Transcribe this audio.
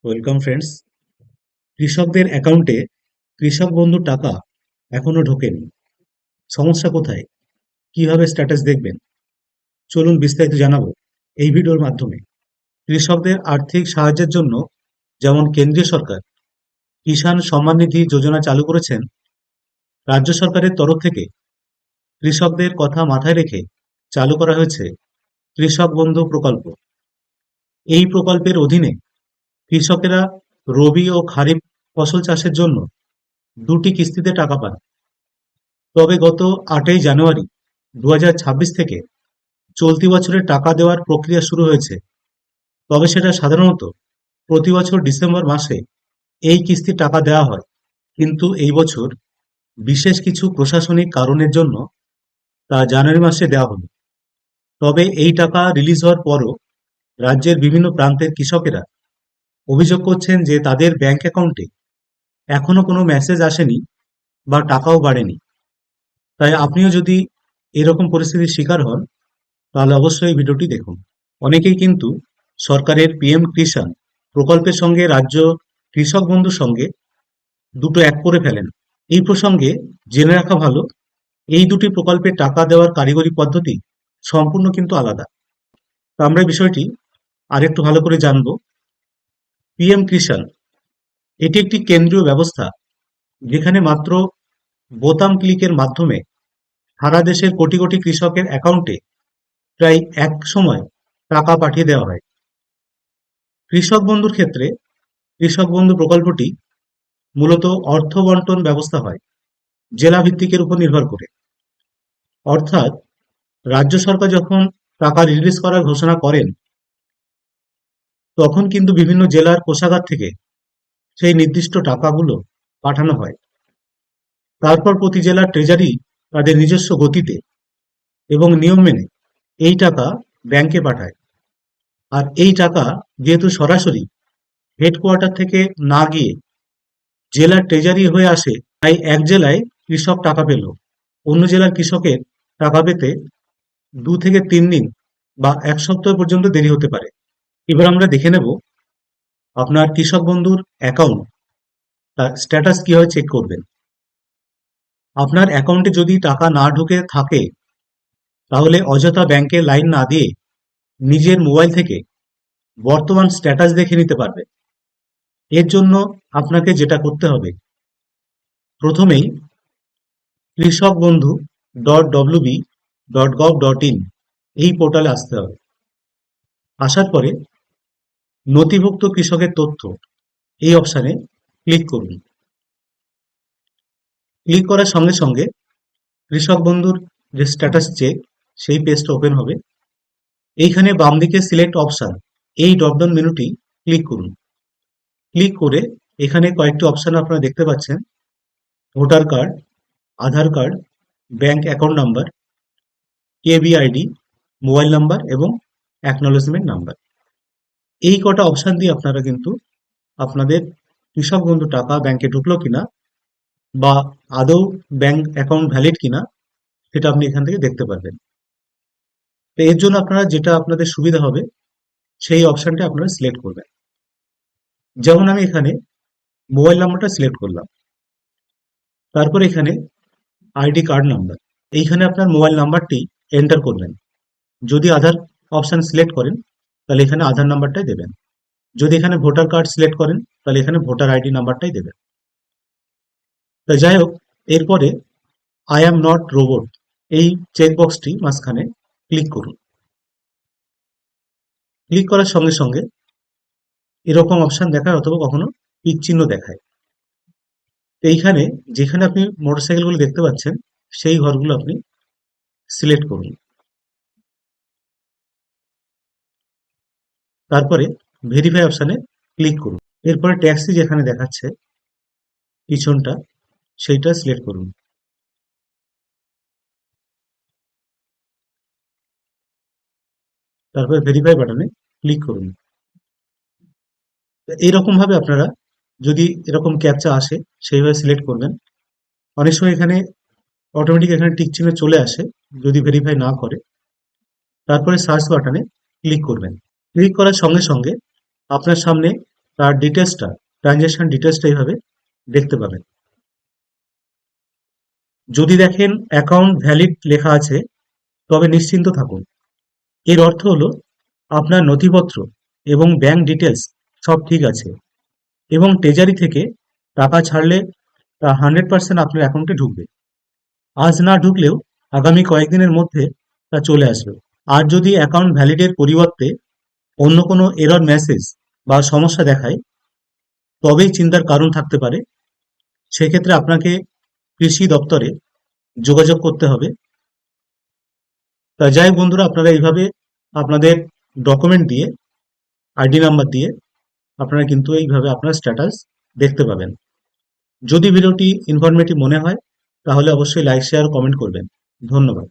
Welcome friends. কৃষকদের অ্যাকাউন্টে কৃষক বন্ধুর টাকা এখনো ঢোকেনি। সমস্যা কোথায়? কিভাবে স্ট্যাটাস দেখবেন? চলুন বিস্তারিত জানাবো এই ভিডিওর মাধ্যমে। কৃষকদের আর্থিক সাহায্যের জন্য যেমন কেন্দ্রীয় সরকার কিষাণ সম্মান নিধি যোজনা চালু করেছেন, রাজ্য সরকারের তরফ থেকে কৃষকদের কথা মাথায় রেখে চালু করা হয়েছে কৃষক বন্ধু প্রকল্প। এই প্রকল্পের অধীনে কৃষকেরা রবি ও খারিফ ফসল চাষের জন্য দুটি কিস্তিতে টাকা পান। তবে গত ৮ই জানুয়ারি ২০২৬ থেকে চলতি বছরে টাকা দেওয়ার প্রক্রিয়া শুরু হয়েছে। তবে সেটা সাধারণত প্রতি বছর ডিসেম্বর মাসে এই কিস্তির টাকা দেওয়া হয়, কিন্তু এই বছর বিশেষ কিছু প্রশাসনিক কারণের জন্য তা জানুয়ারি মাসে দেওয়া হলো। তবে এই টাকা রিলিজ হওয়ার পরও রাজ্যের বিভিন্ন প্রান্তের কৃষকেরা অভিযোগ করছেন যে তাদের ব্যাংক অ্যাকাউন্টে এখনো কোনো মেসেজ আসেনি বা টাকাও বাড়েনি। তাই আপনিও যদি এরকম পরিস্থিতির শিকার হন, তাহলে অবশ্যই এই ভিডিওটি দেখুন। অনেকেই কিন্তু সরকারের পিএম কিষাণ প্রকল্পের সঙ্গে রাজ্য কৃষক বন্ধুর সঙ্গে দুটো এক করে ফেলেন। এই প্রসঙ্গে জেনে রাখা ভালো, এই দুটি প্রকল্পে টাকা দেওয়ার কারিগরি পদ্ধতি সম্পূর্ণ কিন্তু আলাদা। তো আমরা এই বিষয়টি আরেকটু ভালো করে জানব। পিএম কিষাণ এটি একটি কেন্দ্রীয় ব্যবস্থা, যেখানে মাত্র বোতাম ক্লিকের মাধ্যমে সারা দেশের কোটি কোটি কৃষকের অ্যাকাউন্টে প্রায় এক সময় টাকা পাঠিয়ে দেওয়া হয়। কৃষক বন্ধুর ক্ষেত্রে কৃষক বন্ধু প্রকল্পটি মূলত অর্থ বন্টন ব্যবস্থা হয় জেলা ভিত্তিকের উপর নির্ভর করে। অর্থাৎ রাজ্য সরকার যখন টাকা রিলিজ করার ঘোষণা করেন, তখন কিন্তু বিভিন্ন জেলার কোষাগার থেকে সেই নির্দিষ্ট টাকাগুলো পাঠানো হয়। তারপর প্রতি জেলার ট্রেজারি তাদের নিজস্ব গতিতে এবং নিয়ম মেনে এই টাকা ব্যাংকে পাঠায়। আর এই টাকা যেহেতু সরাসরি হেডকোয়ার্টার থেকে না গিয়ে জেলার ট্রেজারি হয়ে আসে, তাই এক জেলায় কৃষক টাকা পেল, অন্য জেলার কৃষকের টাকা পেতে ২ থেকে ৩ দিন বা ১ সপ্তাহ পর্যন্ত দেরি হতে পারে। এবার আমরা দেখে নেব আপনার কৃষক বন্ধুর অ্যাকাউন্ট তার স্ট্যাটাস কিভাবে চেক করবেন। আপনার অ্যাকাউন্টে যদি টাকা না ঢুকে থাকে, তাহলে অযথা ব্যাংকে লাইন না দিয়ে নিজের মোবাইল থেকে বর্তমান স্ট্যাটাস দেখে নিতে পারবে। এর জন্য আপনাকে যেটা করতে হবে, প্রথমেই কৃষক বন্ধু .wb.gov.in এই পোর্টালে আসতে হবে। আসার পরে নথিভুক্ত কৃষকের তথ্য এই অপশানে ক্লিক করুন। ক্লিক করার সঙ্গে সঙ্গে কৃষক বন্ধুর যে স্ট্যাটাস চেক সেই পেজটা ওপেন হবে। এইখানে বাম দিকে সিলেক্ট অপশান এই ড্রপডাউন মেনুটি ক্লিক করুন। ক্লিক করে এখানে কয়েকটি অপশান আপনারা দেখতে পাচ্ছেন: voter card, Aadhaar card, bank account number, KBID, mobile number এবং অ্যাকনলেজমেন্ট নাম্বার। এই কটা অপশান দিয়ে আপনারা কিন্তু আপনাদের কৃষক বন্ধু টাকা ব্যাংকে ঢুকলো কিনা বা আদৌ ব্যাংক অ্যাকাউন্ট ভ্যালিড কিনা সেটা আপনি এখান থেকে দেখতে পারবেন। তো এর জন্য আপনারা যেটা আপনাদের সুবিধা হবে সেই অপশানটা আপনারা সিলেক্ট করবেন। যেমন আমি এখানে মোবাইল নাম্বারটা সিলেক্ট করলাম, তারপর এখানে আইডি কার্ড নাম্বার, এইখানে আপনার মোবাইল নাম্বারটি এন্টার করবেন। যদি আধার অপশান সিলেক্ট করেন তাহলে এখানে আধার নাম্বারটাই দেবেন। যদি এখানে ভোটার কার্ড সিলেক্ট করেন তাহলে এখানে ভোটার আইডি নাম্বারটাই দেবেন। তো যাই হোক, এরপরে আই অ্যাম নট রোবট এই চেকবক্সটি মাঝখানে ক্লিক করুন। ক্লিক করার সঙ্গে সঙ্গে এরকম অপশান দেখায় অথবা কখনো টিক চিহ্ন দেখায়। এইখানে যেখানে আপনি মোটরসাইকেলগুলো দেখতে পাচ্ছেন সেই ঘরগুলো আপনি সিলেক্ট করুন। তারপরে ভেরিফাই অপশানে ক্লিক করুন। এরপরে ট্যাক্সি যেখানে দেখাচ্ছে পিছনটা সেইটা সিলেক্ট করুন। তারপরে ভেরিফাই বাটনে ক্লিক করুন। এইরকম ভাবে আপনারা যদি এরকম ক্যাপচা আসে সেইভাবে সিলেক্ট করবেন। অনেক সময় এখানে অটোমেটিক এখানে টিক চিহ্ন চলে আসে যদি ভেরিফাই না করে। তারপরে সার্চ বাটনে ক্লিক করবেন। ক্লিক করার সঙ্গে সঙ্গে আপনার সামনে তার ডিটেলসটা, ট্রানজ্যাকশন ডিটেলসটা এইভাবে দেখতে পাবেন। যদি দেখেন অ্যাকাউন্ট ভ্যালিড লেখা আছে, তবে নিশ্চিন্ত থাকুন। এর অর্থ হলো আপনার নথিপত্র এবং ব্যাংক ডিটেলস সব ঠিক আছে, এবং ট্রেজারি থেকে টাকা ছাড়লে তা 100% আপনার অ্যাকাউন্টে ঢুকবে। আজ না ঢুকলেও আগামী কয়েকদিনের মধ্যে তা চলে আসবে। আর যদি অ্যাকাউন্ট ভ্যালিডের পরিবর্তে অন্য কোনো এরর মেসেজ বা সমস্যা দেখায়, তবেই চিন্তার কারণ থাকতে পারে। সেক্ষেত্রে আপনাকে কৃষি দপ্তরে যোগাযোগ করতে হবে। তা যাই হোক বন্ধুরা, আপনারা এইভাবে আপনাদের ডকুমেন্ট দিয়ে, আইডি নাম্বার দিয়ে আপনারা কিন্তু এইভাবে আপনার স্ট্যাটাস দেখতে পাবেন। যদি ভিডিওটি ইনফরমেটিভ মনে হয়, তাহলে অবশ্যই লাইক, শেয়ার, কমেন্ট করবেন। ধন্যবাদ।